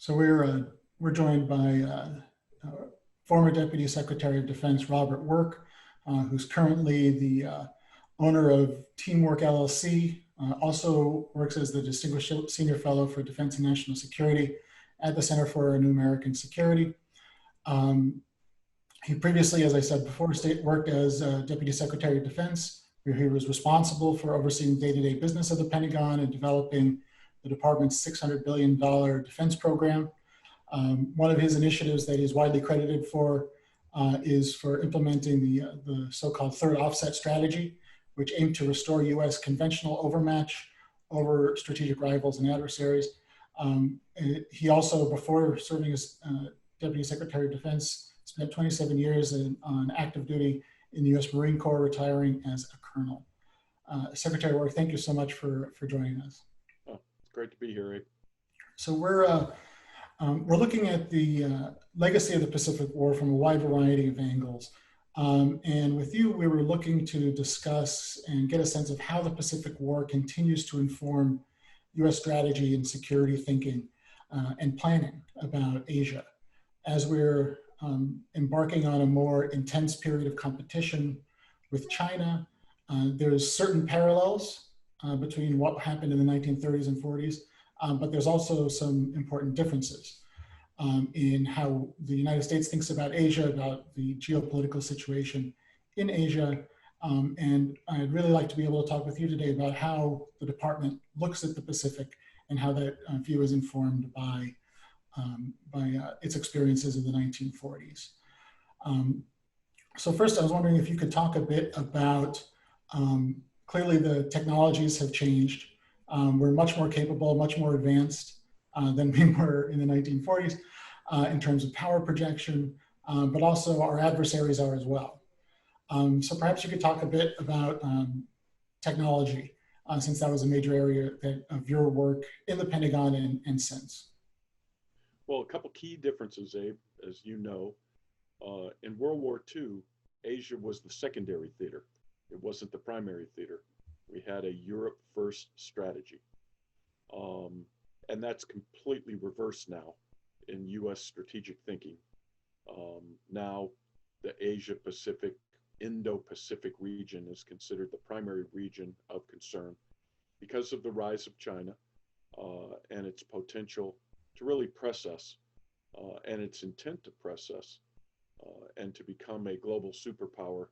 So we're joined by uh, former Deputy Secretary of Defense Robert Work, who's currently the owner of Teamwork LLC. Also works as the Distinguished Senior Fellow for Defense and National Security at the Center for New American Security. Um, he previously, as I said before, worked as Deputy Secretary of Defense, where he was responsible for overseeing day-to-day business of the Pentagon and developing the department's $600 billion defense program. One of his initiatives that he's widely credited for is for implementing the so-called third offset strategy, which aimed to restore U.S. conventional overmatch over strategic rivals and adversaries. He also, before serving as Deputy Secretary of Defense, spent 27 years on active duty in the U.S. Marine Corps, retiring as a colonel. Secretary Work, thank you so much for joining us. Oh, it's great to be here, Abe. So we're looking at the legacy of the Pacific War from a wide variety of angles. And with you, we were looking to discuss and get a sense of how the Pacific War continues to inform US strategy and security thinking and planning about Asia. As we're embarking on a more intense period of competition with China, there's certain parallels between what happened in the 1930s and 40s, but there's also some important differences in how the United States thinks about Asia, about the geopolitical situation in Asia. And I'd really like to be able to talk with you today about how the department looks at the Pacific and how that view is informed by its experiences in the 1940s. So first, I was wondering if you could talk a bit about, clearly the technologies have changed. We're much more capable, much more advanced than we were in the 1940s in terms of power projection, but also our adversaries are as well. So perhaps you could talk a bit about technology, since that was a major area of your work in the Pentagon and since. Well, a couple key differences, Abe, as you know. In World War II, Asia was the secondary theater. It wasn't the primary theater. We had a Europe first strategy. And that's completely reversed now in US strategic thinking. Now, the Asia Pacific, Indo Pacific region is considered the primary region of concern because of the rise of China and its potential to really press us and its intent to press us and to become a global superpower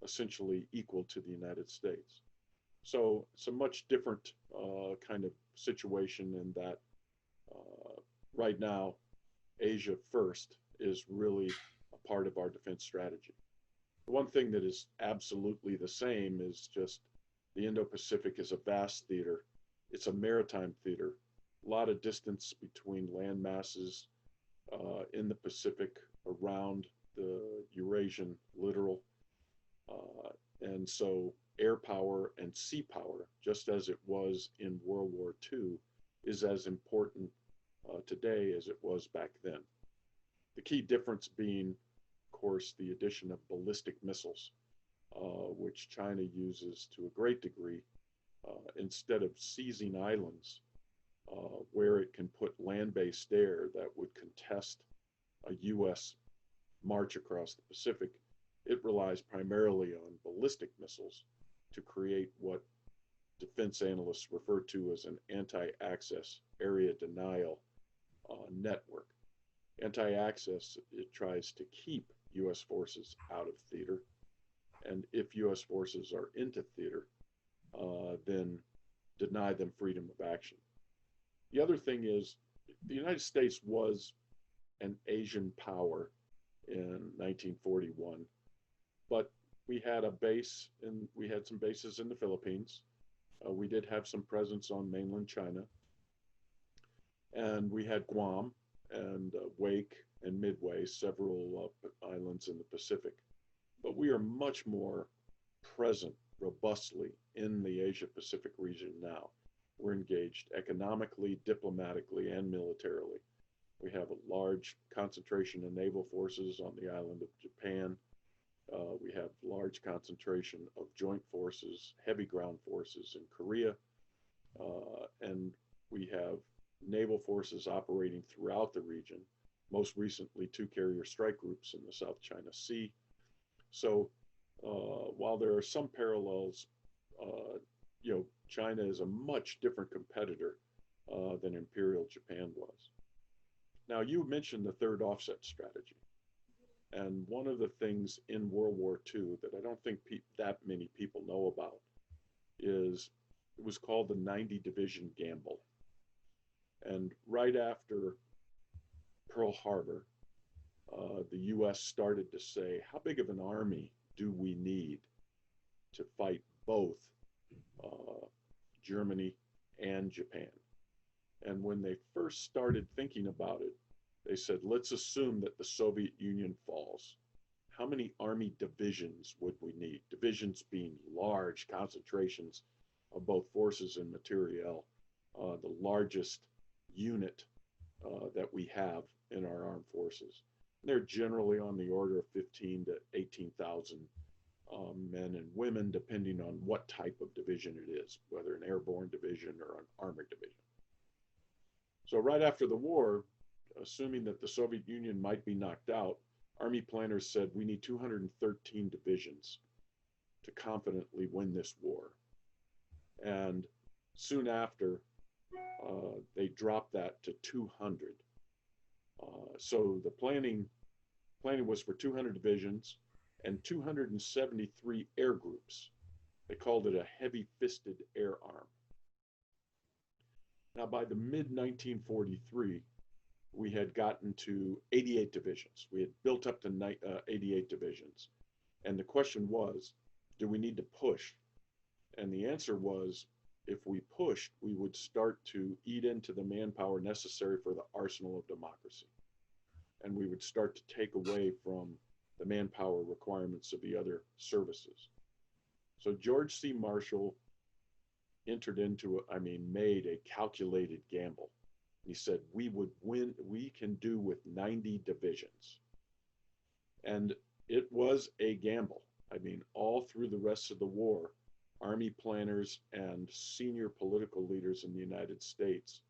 essentially equal to the United States. So it's a much different kind of situation in that right now, Asia first is really a part of our defense strategy. The one thing that is absolutely the same is just the Indo-Pacific is a vast theater. It's a maritime theater. A lot of distance between land masses in the Pacific around the Eurasian littoral. And so air power and sea power, just as it was in World War II, is as important today as it was back then. The key difference being, of course, the addition of ballistic missiles, which China uses to a great degree. Instead of seizing islands where it can put land-based air that would contest a US march across the Pacific, it relies primarily on ballistic missiles to create what defense analysts refer to as an anti-access area denial network. Anti-access, it tries to keep US forces out of theater. And if US forces are into theater, then deny them freedom of action. The other thing is the United States was an Asian power in 1941, but we had a base and we had some bases in the Philippines. We did have some presence on mainland China, and we had Guam and Wake and Midway, several islands in the Pacific. But we are much more present robustly in the Asia Pacific region now. We're engaged economically, diplomatically, and militarily. We have a large concentration of naval forces on the island of Japan. We have large concentration of joint forces, heavy ground forces in Korea. And we have naval forces operating throughout the region, most recently two carrier strike groups in the South China Sea. So while there are some parallels, China is a much different competitor than Imperial Japan was. Now, you mentioned the third offset strategy. And one of the things in World War II that I don't think that many people know about is it was called the 90 Division Gamble. And right after Pearl Harbor, the US started to say, how big of an army do we need to fight both Germany and Japan? And when they first started thinking about it, they said, let's assume that the Soviet Union falls. How many army divisions would we need? Divisions being large concentrations of both forces and materiel, the largest unit that we have in our armed forces. They're generally on the order of 15 to 18,000 men and women, depending on what type of division it is, whether an airborne division or an armored division. So right after the war, assuming that the Soviet Union might be knocked out, Army planners said we need 213 divisions to confidently win this war. And soon after, they dropped that to 200. So the planning was for 200 divisions and 273 air groups. They called it a heavy-fisted air arm. Now, by the mid-1943, we had gotten to 88 divisions. We had built up to 88 divisions. And the question was, do we need to push? And the answer was, if we pushed, we would start to eat into the manpower necessary for the arsenal of democracy. And we would start to take away from the manpower requirements of the other services. So George C. Marshall made a calculated gamble. He said, we can do with 90 divisions. And it was a gamble. All through the rest of the war, Army planners and senior political leaders in the United States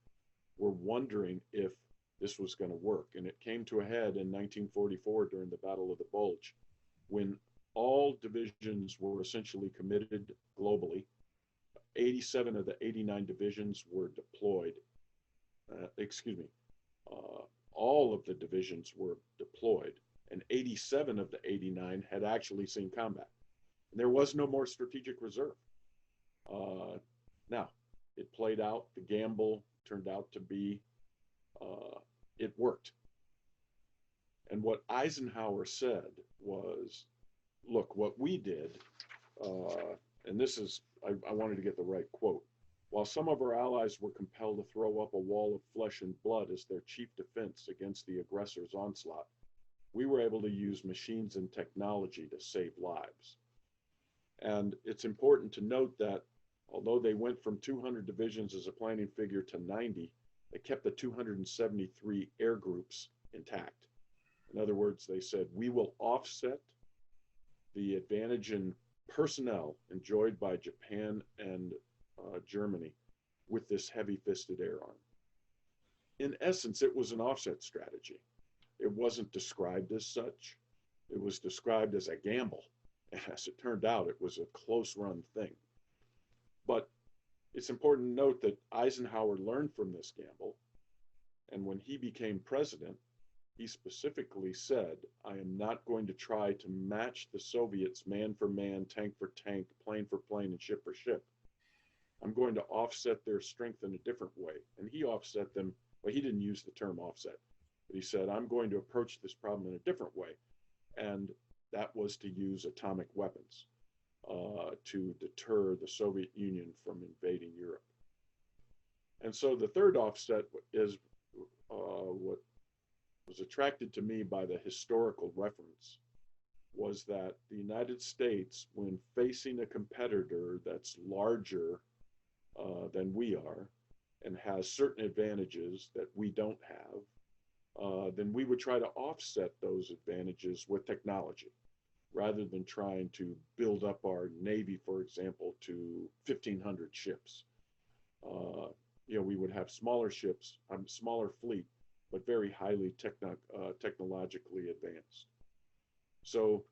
were wondering if this was going to work. And it came to a head in 1944 during the Battle of the Bulge, when all divisions were essentially committed globally. 87 of the 89 divisions were deployed. All of the divisions were deployed, and 87 of the 89 had actually seen combat. And there was no more strategic reserve. Now, it played out. The gamble turned out to be, it worked. And what Eisenhower said was, look, what we did, and this is, I wanted to get the right quote. While some of our allies were compelled to throw up a wall of flesh and blood as their chief defense against the aggressor's onslaught, we were able to use machines and technology to save lives. And it's important to note that although they went from 200 divisions as a planning figure to 90, they kept the 273 air groups intact. In other words, they said, we will offset the advantage in personnel enjoyed by Japan and Germany with this heavy-fisted air arm. In essence, it was an offset strategy. It wasn't described as such. It was described as a gamble. And as it turned out, it was a close-run thing. But it's important to note that Eisenhower learned from this gamble. And when he became president, he specifically said, I am not going to try to match the Soviets man for man, tank for tank, plane for plane, and ship for ship. I'm going to offset their strength in a different way. And he offset them. Well, he didn't use the term offset, but he said, I'm going to approach this problem in a different way. And that was to use atomic weapons to deter the Soviet Union from invading Europe. And so the third offset is what was attracted to me by the historical reference was that the United States, when facing a competitor that's larger than we are and has certain advantages that we don't have, then we would try to offset those advantages with technology rather than trying to build up our Navy, for example, to 1,500 ships. we would have smaller ships, smaller fleet, but very highly technologically advanced. So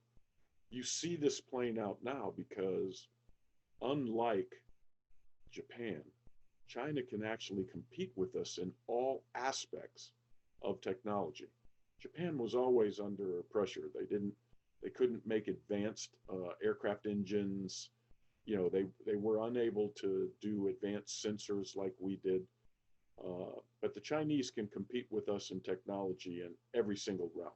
you see this playing out now because, unlike Japan, China can actually compete with us in all aspects of technology. Japan was always under pressure. They couldn't make advanced aircraft engines. They were unable to do advanced sensors like we did. But the Chinese can compete with us in technology in every single realm: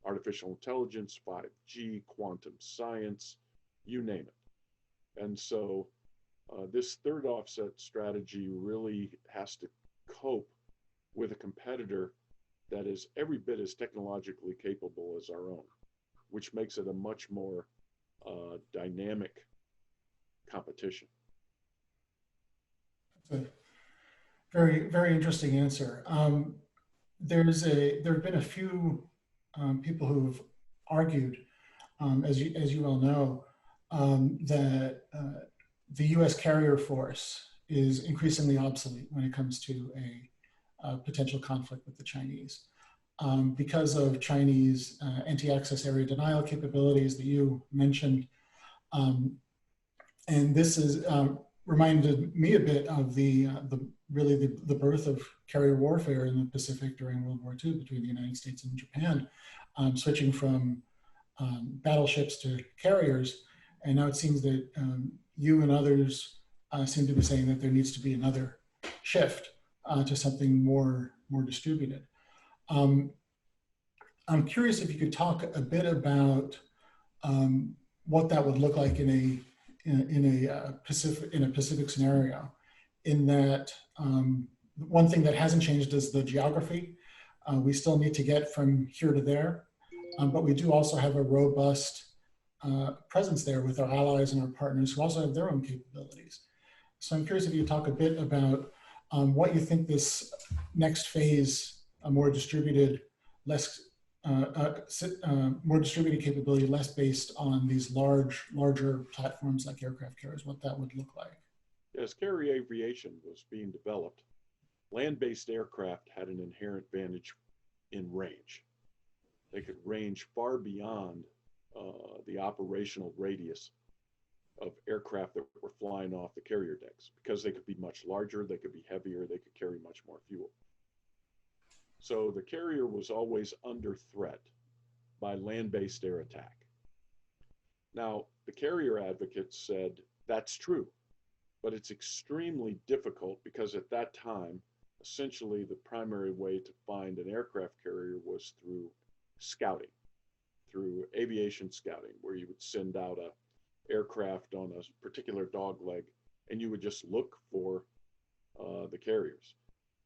artificial intelligence, 5G, quantum science, you name it. And so this third offset strategy really has to cope with a competitor that is every bit as technologically capable as our own, which makes it a much more dynamic competition. That's a very, very interesting answer. There have been a few people who've argued, as you all know, that the U.S. carrier force is increasingly obsolete when it comes to a potential conflict with the Chinese, because of Chinese anti-access area denial capabilities that you mentioned. And this is reminded me a bit of the birth of carrier warfare in the Pacific during World War II between the United States and Japan, switching from battleships to carriers. And now it seems that you and others seem to be saying that there needs to be another shift to something more distributed. I'm curious if you could talk a bit about what that would look like in a Pacific scenario. In that, one thing that hasn't changed is the geography. We still need to get from here to there, but we do also have a robust presence there with our allies and our partners who also have their own capabilities. So I'm curious if you talk a bit about what you think this next phase, a more distributed, more distributed capability, less based on these larger platforms like aircraft carriers, what that would look like. As carrier aviation was being developed, land-based aircraft had an inherent advantage in range. They could range far beyond the operational radius of aircraft that were flying off the carrier decks, because they could be much larger, they could be heavier, they could carry much more fuel. So the carrier was always under threat by land-based air attack. Now, the carrier advocates said that's true, but it's extremely difficult because at that time, essentially the primary way to find an aircraft carrier was through scouting, through aviation scouting, where you would send out a aircraft on a particular dog leg and you would just look for the carriers.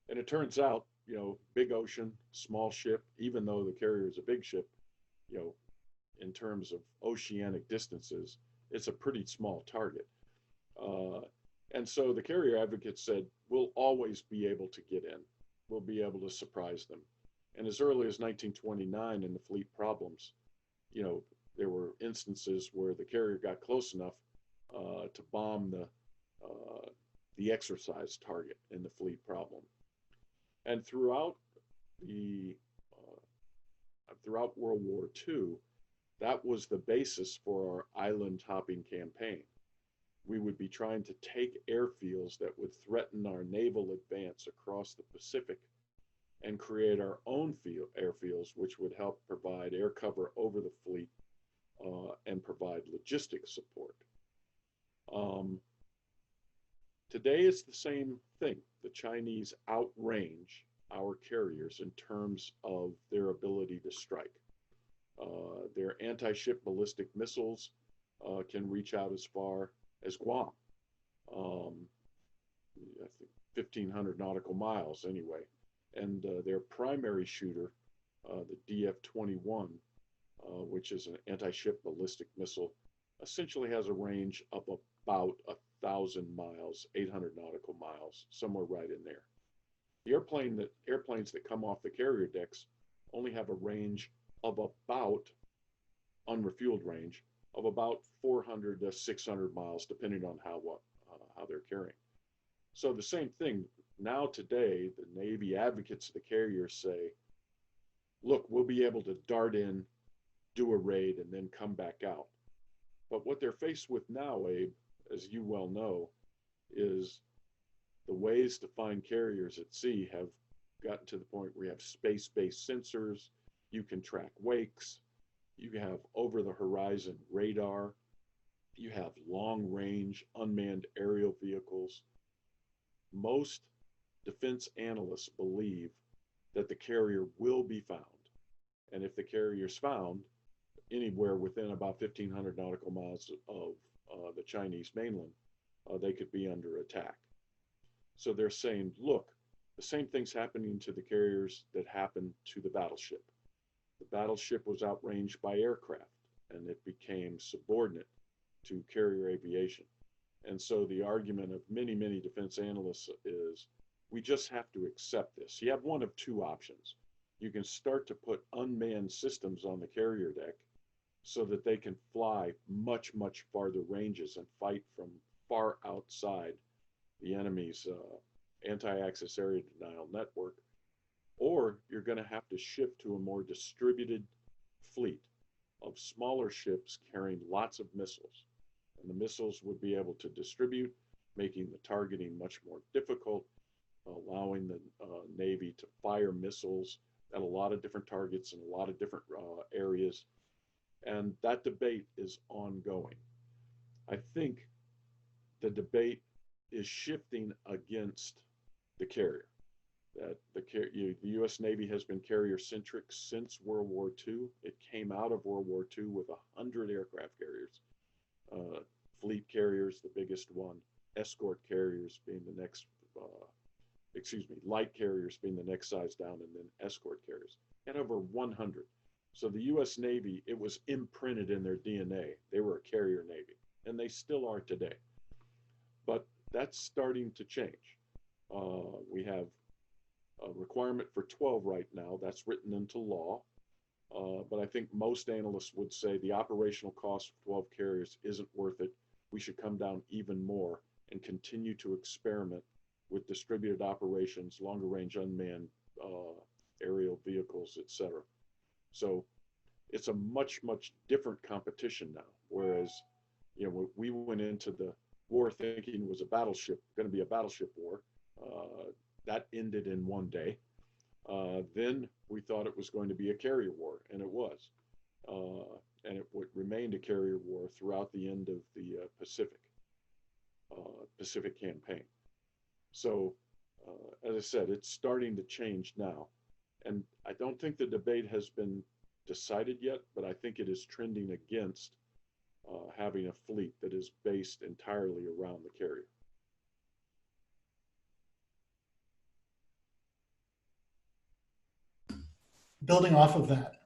And it turns out, big ocean, small ship, even though the carrier is a big ship, in terms of oceanic distances, it's a pretty small target. And so the carrier advocates said, we'll always be able to get in. We'll be able to surprise them. And as early as 1929 in the fleet problems, there were instances where the carrier got close enough to bomb the exercise target in the fleet problem. And throughout World War II, that was the basis for our island hopping campaign. We would be trying to take airfields that would threaten our naval advance across the Pacific and create our own airfields, which would help provide air cover over the fleet and provide logistics support. Today it's the same thing. The Chinese outrange our carriers in terms of their ability to strike. Their anti-ship ballistic missiles can reach out as far as Guam. I think 1,500 nautical miles anyway. And their primary shooter, the DF-21, which is an anti-ship ballistic missile, essentially has a range of about 1,000 miles, 800 nautical miles, somewhere right in there. The airplanes that come off the carrier decks only have a range of about, unrefueled range, of about 400 to 600 miles, depending on how they're carrying. So the same thing now today, the Navy advocates of the carriers say, look, we'll be able to dart in, do a raid, and then come back out. But what they're faced with now, Abe, as you well know, is the ways to find carriers at sea have gotten to the point where you have space-based sensors, you can track wakes, you have over-the-horizon radar, you have long-range unmanned aerial vehicles. Most defense analysts believe that the carrier will be found. And if the carrier is found anywhere within about 1,500 nautical miles of the Chinese mainland, they could be under attack. So they're saying, look, the same thing's happening to the carriers that happened to the battleship. The battleship was outranged by aircraft, and it became subordinate to carrier aviation. And so the argument of many, many defense analysts is, we just have to accept this. You have one of two options. You can start to put unmanned systems on the carrier deck so that they can fly much, much farther ranges and fight from far outside the enemy's anti-access area denial network, or you're going to have to shift to a more distributed fleet of smaller ships carrying lots of missiles. And the missiles would be able to distribute, making the targeting much more difficult, allowing the Navy to fire missiles at a lot of different targets in a lot of different areas. And that debate is ongoing. I think the debate is shifting against the carrier. That the U.S. Navy has been carrier-centric since World War II. It came out of World War II with 100 aircraft carriers, fleet carriers, the biggest one, escort carriers being the next, light carriers being the next size down, and then escort carriers. Had over 100. So the U.S. Navy, it was imprinted in their DNA. They were a carrier Navy, and they still are today. But that's starting to change. We have a requirement for 12 right now. That's written into law. But I think most analysts would say the operational cost of 12 carriers isn't worth it. We should come down even more and continue to experiment with distributed operations, longer range unmanned aerial vehicles, et cetera. So it's a much, much different competition now. Whereas, we went into the war thinking it was going to be a battleship war. That ended in one day. Then we thought it was going to be a carrier war, and it was. And it remained a carrier war throughout the end of the Pacific campaign. So, as I said, it's starting to change now. And I don't think the debate has been decided yet, but I think it is trending against having a fleet that is based entirely around the carrier. Building off of that,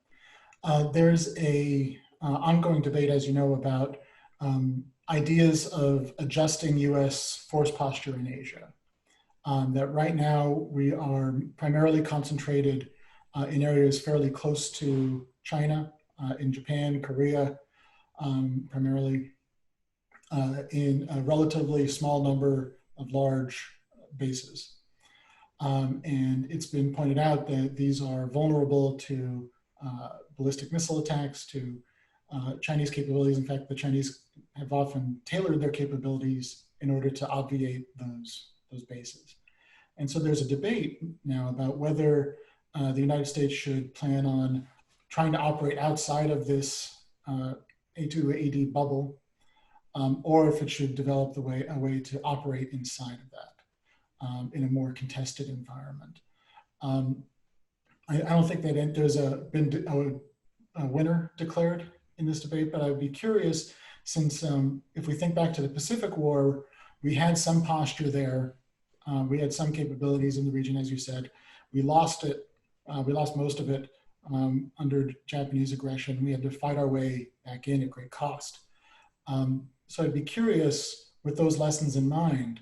there's a ongoing debate, as you know, about ideas of adjusting U.S. force posture in Asia. That right now we are primarily concentrated in areas fairly close to China, in Japan, Korea, primarily in a relatively small number of large bases. And it's been pointed out that these are vulnerable to ballistic missile attacks, to Chinese capabilities. In fact, the Chinese have often tailored their capabilities in order to obviate those bases. And so there's a debate now about whether the United States should plan on trying to operate outside of this A2AD bubble, or if it should develop a way to operate inside of that in a more contested environment. I don't think that there's been a winner declared in this debate, but I would be curious, since if we think back to the Pacific War, we had some posture there. We had some capabilities in the region, as you said. We lost it. We lost most of it under Japanese aggression. We had to fight our way back in at great cost. So I'd be curious, with those lessons in mind,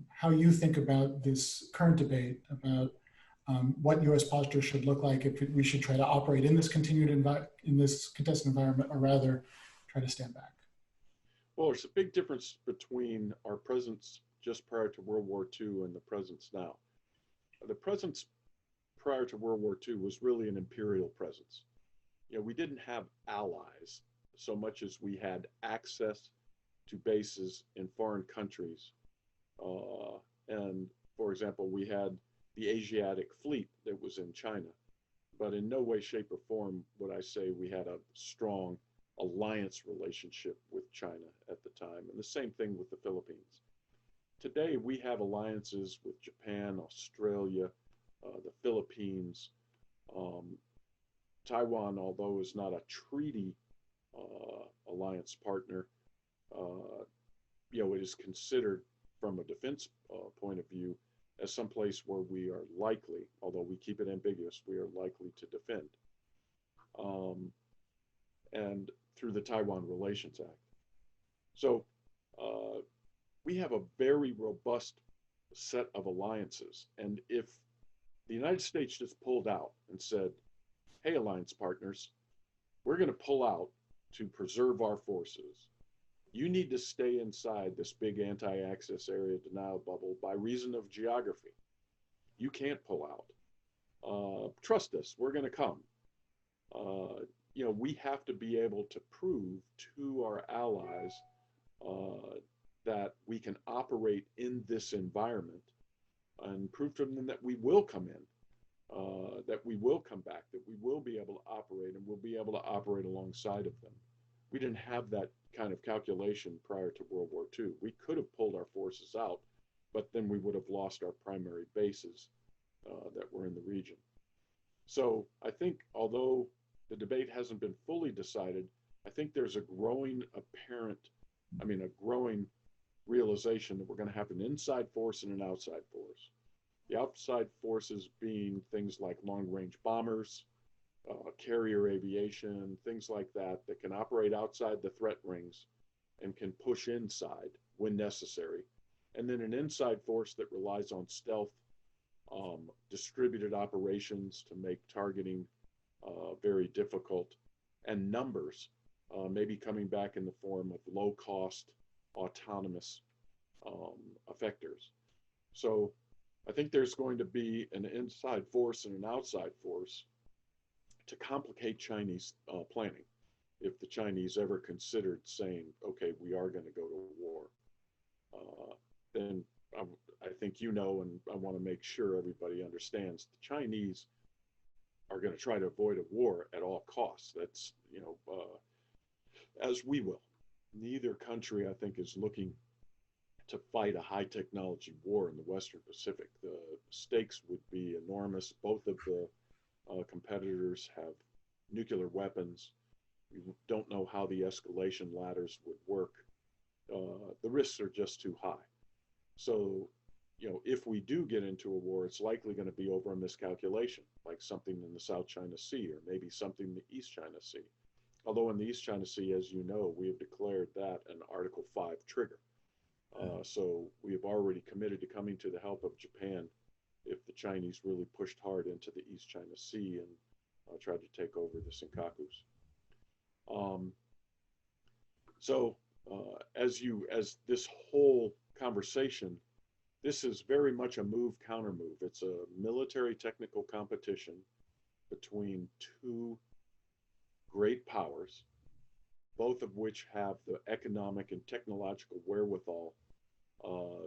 how you think about this current debate about what U.S. posture should look like if we should try to operate in this contested environment, or rather try to stand back. Well, there's a big difference between our presence just prior to World War II and the presence now. The presence prior to World War II was really an imperial presence. We didn't have allies so much as we had access to bases in foreign countries. And for example, we had the Asiatic fleet that was in China, but in no way, shape, or form would I say we had a strong alliance relationship with China at the time. And the same thing with the Philippines. Today, we have alliances with Japan, Australia, the Philippines, Taiwan, although is not a treaty alliance partner, it is considered from a defense point of view as some place where we are likely, although we keep it ambiguous, we are likely to defend. And through the Taiwan Relations Act. So we have a very robust set of alliances. And if the United States just pulled out and said, hey, alliance partners, we're going to pull out to preserve our forces. You need to stay inside this big anti-access area denial bubble by reason of geography. You can't pull out. Trust us, we're going to come. We have to be able to prove to our allies that we can operate in this environment and prove to them that we will come in, that we will come back, that we will be able to operate and we'll be able to operate alongside of them. We didn't have that kind of calculation prior to World War II. We could have pulled our forces out, but then we would have lost our primary bases that were in the region. So I think although the debate hasn't been fully decided, I think there's a growing realization that we're going to have an inside force and an outside force. The outside forces being things like long-range bombers, carrier aviation, things like that, that can operate outside the threat rings and can push inside when necessary. And then an inside force that relies on stealth, distributed operations to make targeting very difficult, and numbers, maybe coming back in the form of low-cost, autonomous effectors. So I think there's going to be an inside force and an outside force to complicate Chinese planning. If the Chinese ever considered saying, okay, we are going to go to war, then I think and I want to make sure everybody understands the Chinese are going to try to avoid a war at all costs. That's, as we will. Neither country, I think, is looking to fight a high technology war in the Western Pacific. The stakes would be enormous. Both of the competitors have nuclear weapons. We don't know how the escalation ladders would work. The risks are just too high. So, if we do get into a war, it's likely going to be over a miscalculation, like something in the South China Sea or maybe something in the East China Sea. Although in the East China Sea, as you know, we have declared that an Article 5 trigger. So we have already committed to coming to the help of Japan if the Chinese really pushed hard into the East China Sea and tried to take over the Senkakus. As this whole conversation, this is very much a move-counter move. It's a military technical competition between two great powers, both of which have the economic and technological wherewithal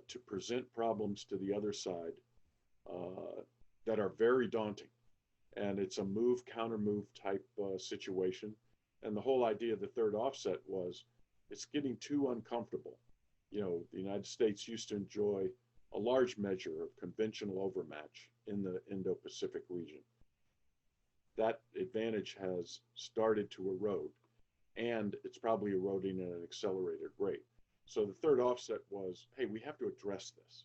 to present problems to the other side that are very daunting. And it's a move, counter move type situation. And the whole idea of the third offset was it's getting too uncomfortable. The United States used to enjoy a large measure of conventional overmatch in the Indo-Pacific region. That advantage has started to erode, and it's probably eroding at an accelerated rate. So the third offset was, hey, we have to address this.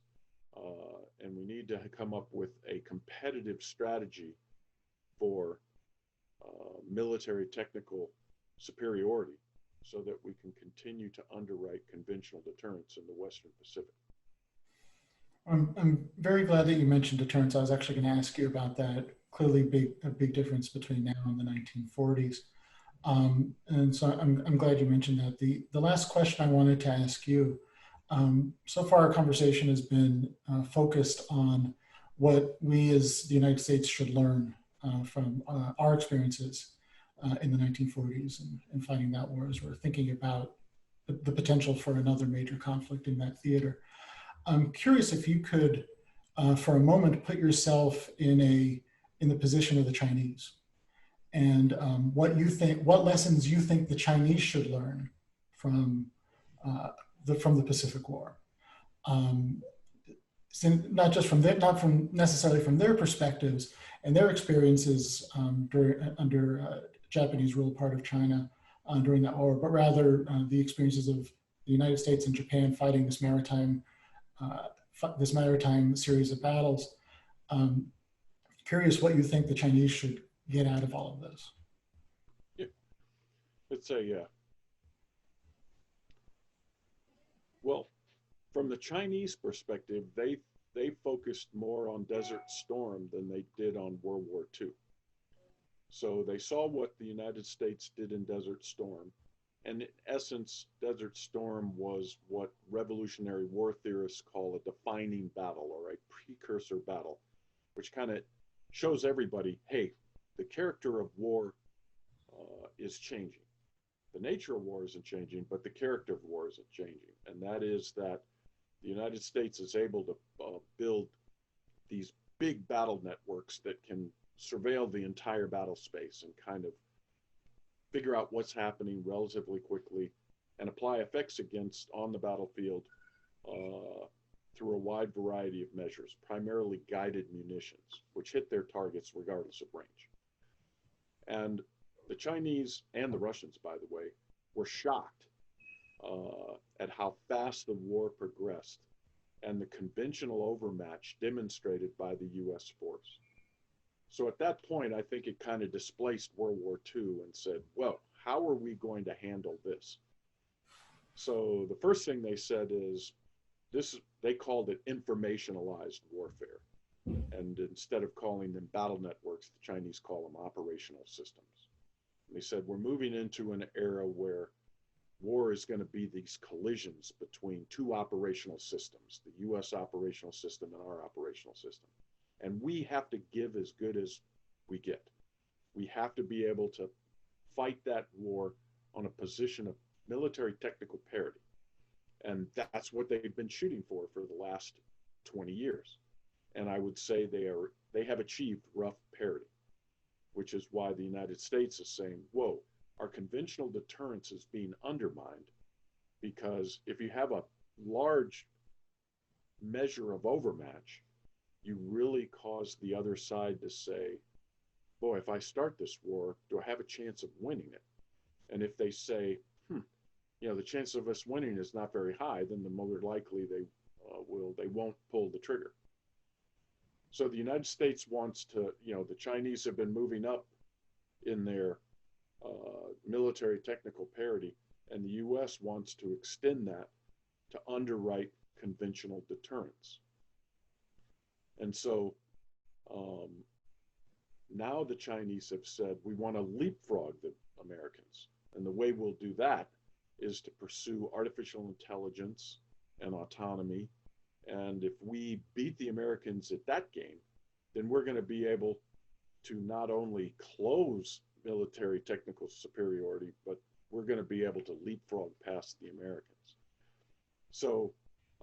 And we need to come up with a competitive strategy for military technical superiority so that we can continue to underwrite conventional deterrence in the Western Pacific. I'm very glad that you mentioned deterrence. I was actually going to ask you about that. Clearly a big difference between now and the 1940s. And so I'm glad you mentioned that. The last question I wanted to ask you So far, our conversation has been focused on what we as the United States should learn from our experiences in the 1940s and fighting that war as we're thinking about the potential for another major conflict in that theater. I'm curious if you could, for a moment, put yourself in the position of the Chinese and what lessons you think the Chinese should learn from from the Pacific War. Um, not just from not from necessarily from their perspectives and their experiences under Japanese rule part of China during that war, but rather the experiences of the United States and Japan fighting uh, this maritime series of battles. Um, Curious what you think the Chinese should get out of all of this. Yeah, it's a well, from the Chinese perspective, they focused more on Desert Storm than they did on World War II. So they saw what the United States did in Desert Storm. And in essence, Desert Storm was what Revolutionary War theorists call a defining battle or a precursor battle, which kind of shows everybody, hey, the character of war is changing. The nature of war isn't changing, but the character of war isn't changing. And that is that the United States is able to build these big battle networks that can surveil the entire battle space and kind of figure out what's happening relatively quickly and apply effects against on the battlefield uh, through a wide variety of measures, primarily guided munitions, which hit their targets regardless of range. And the Chinese and the Russians, by the way, were shocked at how fast the war progressed and the conventional overmatch demonstrated by the US force. So at that point, I think it kind of displaced World War II and said, well, how are we going to handle this? So the first thing they said is this, they called it informationalized warfare. And instead of calling them battle networks, the Chinese call them operational systems. And they said, we're moving into an era where war is going to be these collisions between two operational systems, the US operational system and our operational system. And we have to give as good as we get. We have to be able to fight that war on a position of military technical parity. And that's what they've been shooting for the last 20 years. And I would say they have achieved rough parity, which is why the United States is saying, whoa, our conventional deterrence is being undermined because if you have a large measure of overmatch, you really cause the other side to say, boy, if I start this war, do I have a chance of winning it? And if they say, the chance of us winning is not very high, then the more likely they won't pull the trigger. So the United States wants to, the Chinese have been moving up in their military technical parity, and the US wants to extend that to underwrite conventional deterrence. And so now the Chinese have said, we want to leapfrog the Americans. And the way we'll do that is to pursue artificial intelligence and autonomy. And if we beat the Americans at that game, then we're going to be able to not only close military technical superiority, but we're going to be able to leapfrog past the Americans. So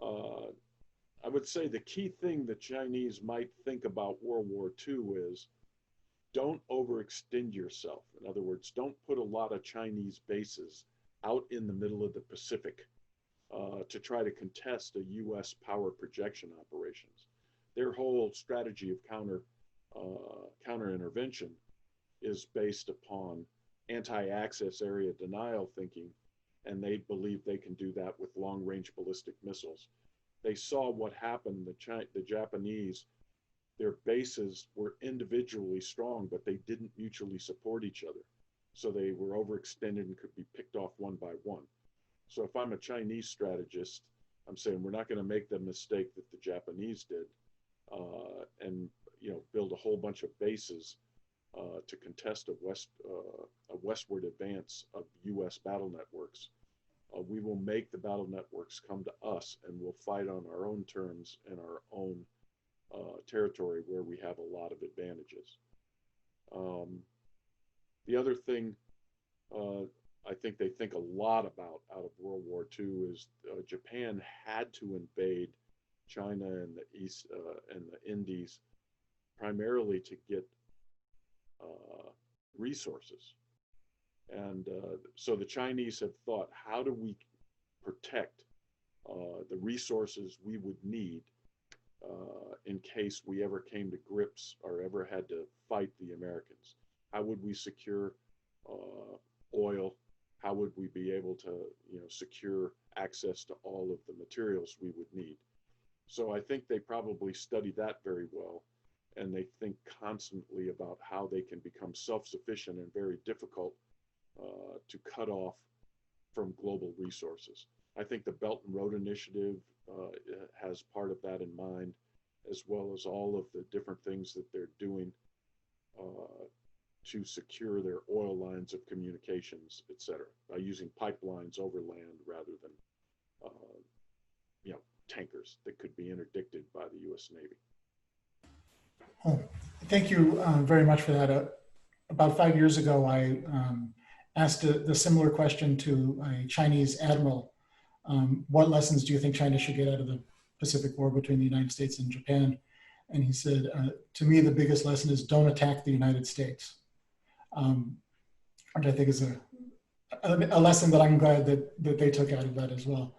I would say the key thing the Chinese might think about World War II is don't overextend yourself. In other words, don't put a lot of Chinese bases out in the middle of the Pacific to try to contest a U.S. power projection operations. Their whole strategy of counter intervention is based upon anti-access area denial thinking, and they believe they can do that with long-range ballistic missiles. They saw what happened. The Japanese, their bases were individually strong, but they didn't mutually support each other. So they were overextended and could be picked off one by one. So if I'm a Chinese strategist, I'm saying we're not going to make the mistake that the Japanese did and build a whole bunch of bases to contest a westward advance of U.S. battle networks We will make the battle networks come to us, and we'll fight on our own terms and our own territory where we have a lot of advantages. The other thing I think they think a lot about out of World War II is Japan had to invade China and the East and the Indies primarily to get resources. And so the Chinese have thought, how do we protect the resources we would need in case we ever came to grips or ever had to fight the Americans? How would we secure oil? How would we be able to, secure access to all of the materials we would need? So I think they probably study that very well, and they think constantly about how they can become self-sufficient and very difficult to cut off from global resources. I think the Belt and Road Initiative has part of that in mind, as well as all of the different things that they're doing to secure their oil lines of communications, et cetera, by using pipelines over land rather than, tankers that could be interdicted by the U.S. Navy. Well, thank you very much for that. About 5 years ago, I asked the similar question to a Chinese admiral. What lessons do you think China should get out of the Pacific War between the United States and Japan? And he said, to me, the biggest lesson is don't attack the United States. Which I think is a lesson that I'm glad that they took out of that as well.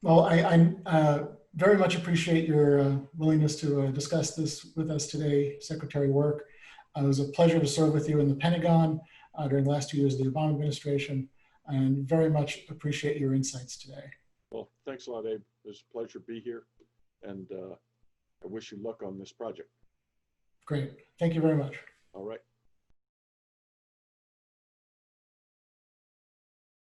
Well, I very much appreciate your willingness to discuss this with us today, Secretary Work. It was a pleasure to serve with you in the Pentagon during the last 2 years of the Obama administration, and very much appreciate your insights today. Well, thanks a lot, Abe. It was a pleasure to be here, and I wish you luck on this project. Great. Thank you very much. All right.